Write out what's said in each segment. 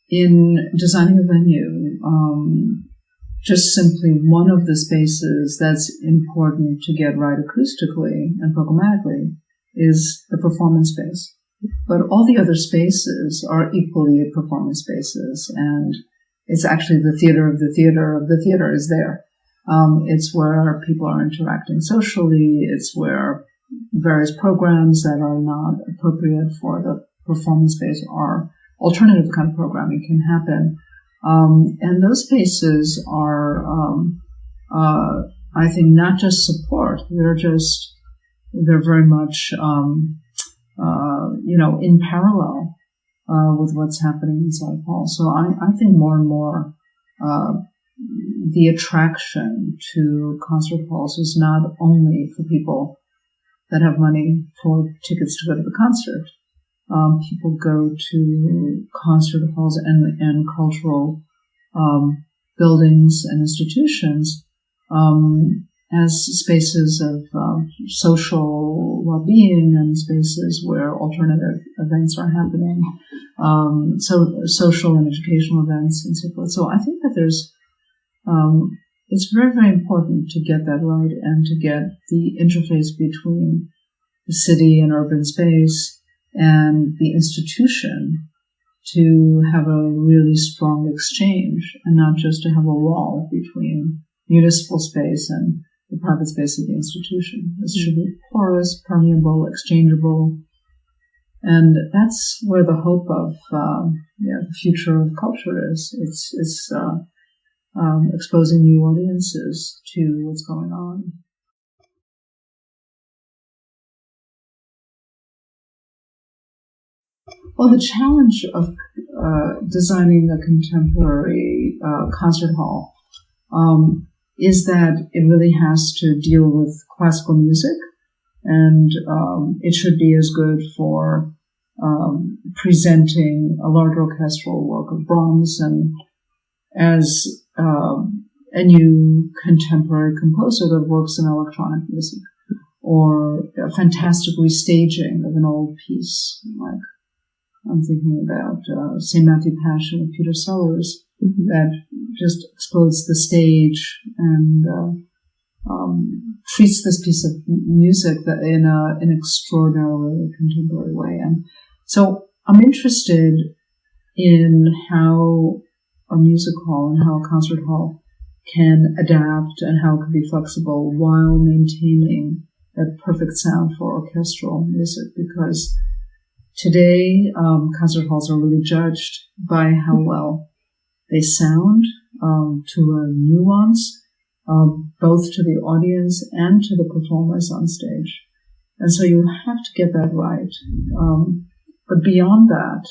in designing a venue, just simply one of the spaces that's important to get right acoustically and programmatically is the performance space. But all the other spaces are equally performance spaces, and it's actually the theater of the theater of the theater is there. It's where people are interacting socially. It's where various programs that are not appropriate for the performance space or alternative kind of programming can happen. And those spaces are, I think, not just support. They're very much, in parallel with what's happening inside Paul. So I think more and more the attraction to concert halls is not only for people that have money for tickets to go to the concert. People go to concert halls and cultural buildings and institutions as spaces of social well-being and spaces where alternative events are happening, so social and educational events and so forth. So I think that it's very, very important to get that right and to get the interface between the city and urban space and the institution to have a really strong exchange and not just to have a wall between municipal space and the private space of the institution. This should be porous, permeable, exchangeable. And that's where the hope of the future of culture is. It's exposing new audiences to what's going on. Well, the challenge of designing a contemporary concert hall is that it really has to deal with classical music, and it should be as good for presenting a large orchestral work of Brahms and as a new contemporary composer that works in electronic music, or a fantastic restaging of an old piece, like I'm thinking about St. Matthew Passion of Peter Sellers, that just explodes the stage and treats this piece of music that in an extraordinarily contemporary way. And so I'm interested in how a music hall and how a concert hall can adapt and how it can be flexible while maintaining that perfect sound for orchestral music, because today concert halls are really judged by how well they sound, to a nuance, both to the audience and to the performers on stage. And so you have to get that right. But beyond that,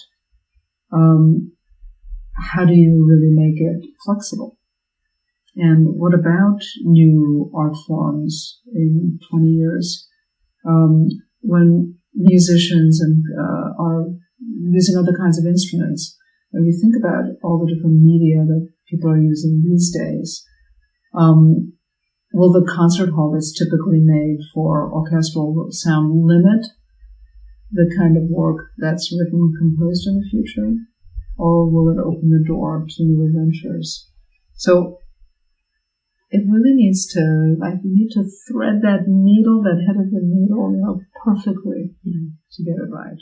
how do you really make it flexible? And what about new art forms in 20 years? When musicians are using other kinds of instruments, when you think about all the different media that people are using these days, will the concert hall that's typically made for orchestral sound limit the kind of work that's written and composed in the future? Or will it open the door to new adventures? So it really needs to, you need to thread that needle, that head of the needle, perfectly to get it right.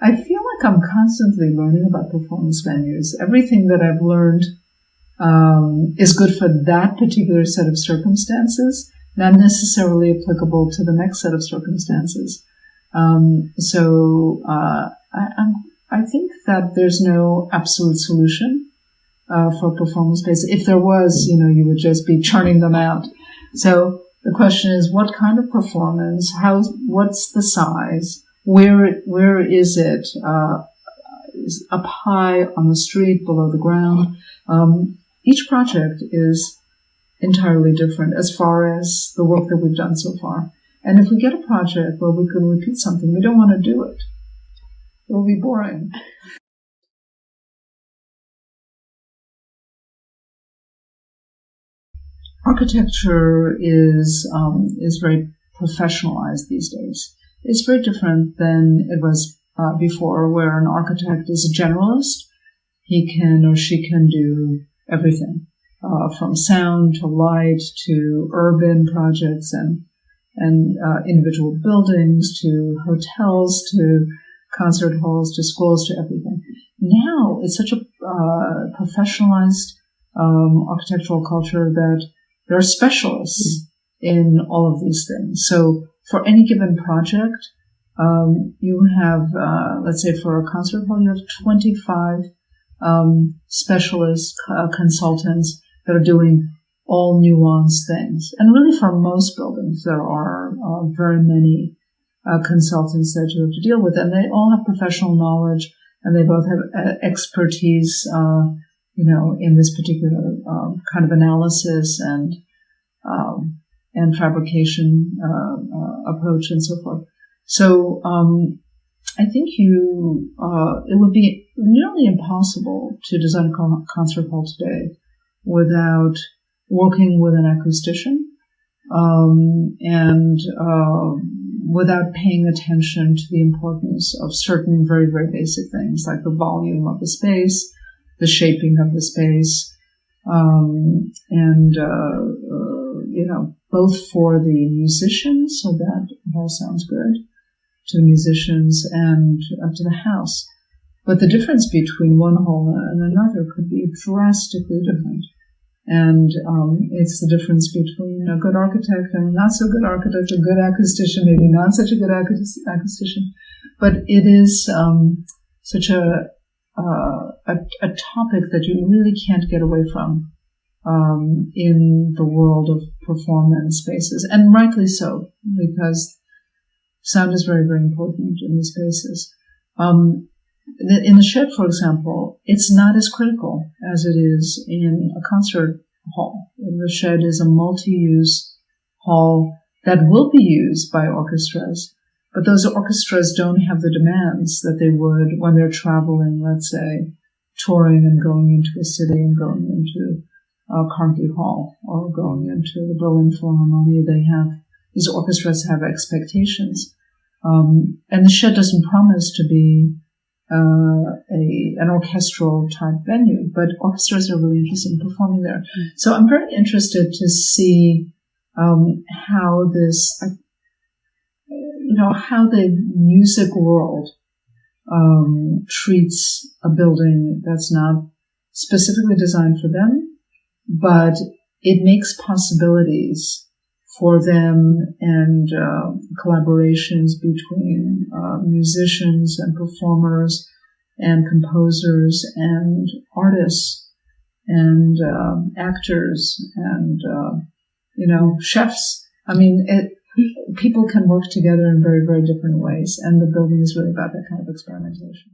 I feel like I'm constantly learning about performance venues. Everything that I've learned is good for that particular set of circumstances, not necessarily applicable to the next set of circumstances. I think that there's no absolute solution for performance space. If there was, you would just be churning them out. So the question is, what kind of performance? What's the size? Where is it? Is up high on the street, below the ground? Each project is entirely different as far as the work that we've done so far. And if we get a project where we can repeat something, we don't want to do it. It will be boring. Architecture is very professionalized these days. it's very different than it was before, where an architect is a generalist. He can or she can do everything, from sound to light to urban projects and individual buildings to hotels to concert halls to schools to everything. Now it's such a professionalized architectural culture that there are specialists in all of these things. So for any given project, you have, let's say for a concert hall, you have 25 specialist consultants that are doing all nuanced things. And really for most buildings, there are very many consultants that you have to deal with, and they all have professional knowledge, and they both have expertise, in this particular kind of analysis and fabrication approach and so forth. So I think it would be nearly impossible to design a concert hall today without working with an acoustician and without paying attention to the importance of certain very, very basic things like the volume of the space, the shaping of the space, both for the musicians, so that it all sounds good to musicians and to the house. But the difference between one hall and another could be drastically different. And it's the difference between a good architect and a not so good architect, a good acoustician, maybe not such a good acoustician. But it is such a topic that you really can't get away from in the world of performance spaces, and rightly so, because sound is very, very important in these spaces. In the shed, for example, it's not as critical as it is in a concert hall. The shed is a multi-use hall that will be used by orchestras, but those orchestras don't have the demands that they would when they're traveling, let's say, touring and going into a city and going into Carnegie Hall or going into the Berlin Philharmonia. These orchestras have expectations. And the shed doesn't promise to be an orchestral type venue, but orchestras are really interested in performing there. So I'm very interested to see how this, how the music world treats a building that's not specifically designed for them, but it makes possibilities for them and collaborations between musicians and performers and composers and artists and actors and chefs. I mean, people can work together in very, very different ways, and the building is really about that kind of experimentation.